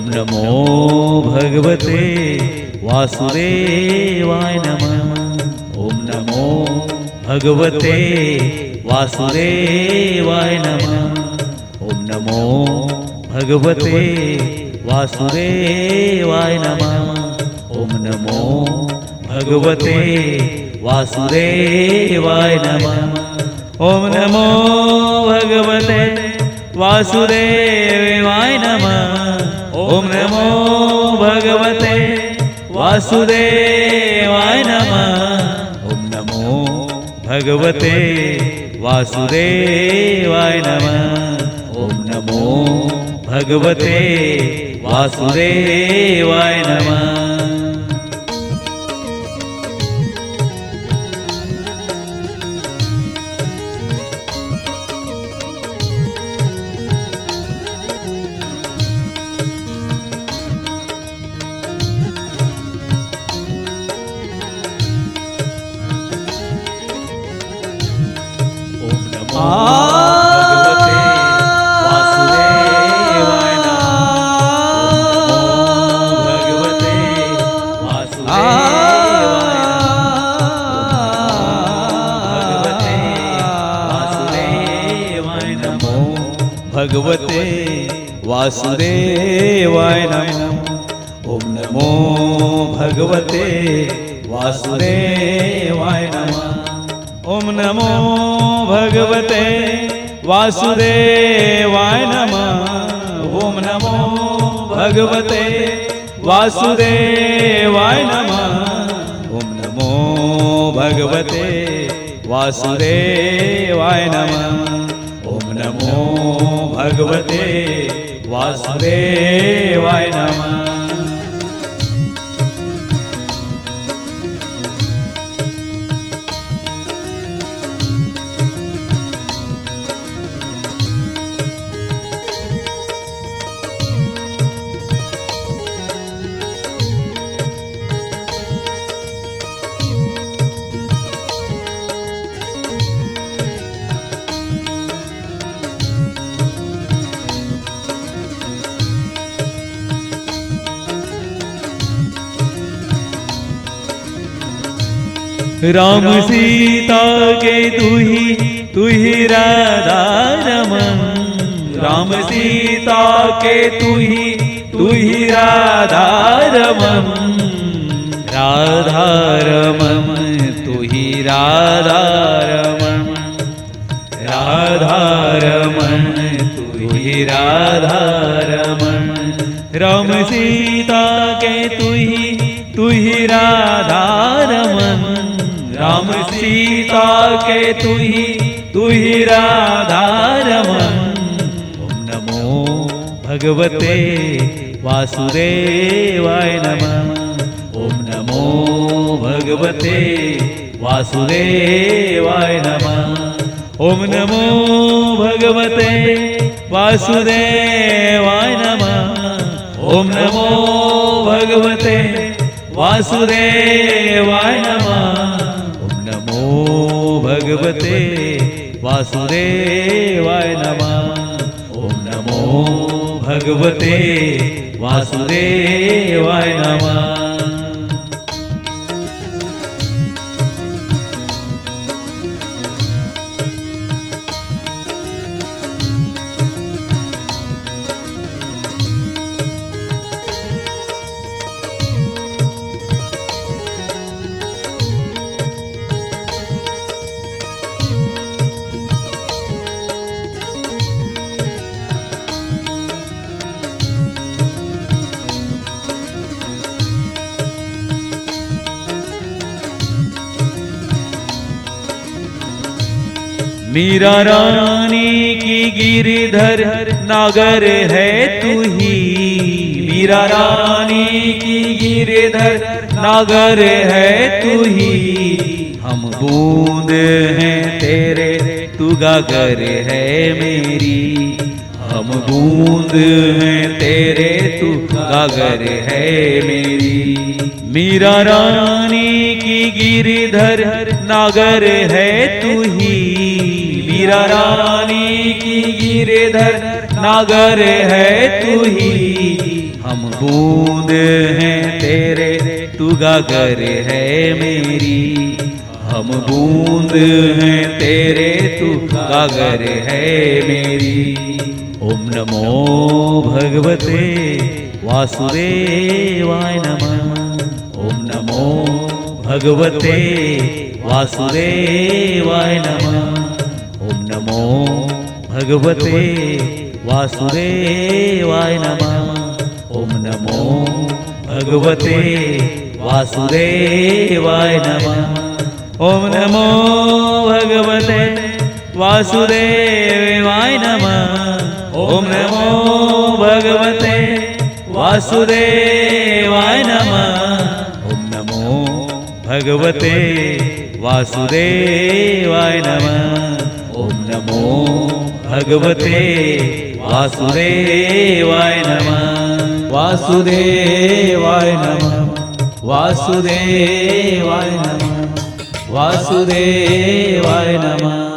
नमो भगवते वासुदेवाय नमः। ओम नमो भगवते वासुदेवाय नमः। ओम नमो भगवते वासुदेवाय नमः। ओम नमो भगवते वासुदेवाय नमः। ओम नमो भगवते वासुदेवाय नमः। ओम नमो भगवते वासुदेवाय नमः। ओम नमो भगवते वासुदेवाय नमः। ओम नमो भगवते वासुदेवाय नमः। भगवते वासुदेवाय नमः। ओम नमो भगवते वासुदेवाय नमः। ओम नमो भगवते वासुदेवाय नमः। ओम नमो भगवते वासुदेवाय नमः। ओम नमो भगवते वासुदेवाय नमः। ओम नमो भगवते वासुदेवाय नमः। राम सीता के तू ही राधा रमन। राम सीता के तू ही राधा रमन। राधा रमन तू ही राधा रमन। राधा रमन तू ही राधा रमन। राम सीता के तू ही राधा रमन। राम सीता के तू ही राधा रमन। ओम नमो भगवते वासुदेवाय नमः। ओम नमो भगवते वासुदेवाय नमः। ओम नमो भगवते वासुदेवाय नमः। ओम नमो भगवते वासुदेवाय नमः। भगवते वासुदेवाय नमः। ओम नमो भगवते वासुदेवाय नमः। मीरा रानी की गिरधर नागर है तू ही। मीरा रानी की गिरधर नागर है तू ही। हम बूंद हैं तेरे तू गागर है मेरी। हम बूंद हैं तेरे तू गागर है मेरी। मीरा रानी की गिरधर नागर है तू ही। मीरा रानी की गिरधर नागर है तू ही। हम बूंद हैं तेरे, तू गागर है मेरी। हम बूंद हैं तेरे, तू गागर है मेरी। ओम नमो भगवते वासुदेवाय नमः। ओम नमो भगवते वासुदेवाय नमः। ओम नमो भगवते वासुदेवाय नमः। ओम नमो भगवते वासुदेवाय नमः। ओम नमो भगवते वासुदेवाय नमः। ओम नमो भगवते वासुदेवाय नमः। ओम नमो भगवते वासुदेवाय नमः। ओम नमो भगवते वासुदेवाय नमः। वासुदेवाय नमः। वासुदेवाय नमः। वासुदेवाय नमः।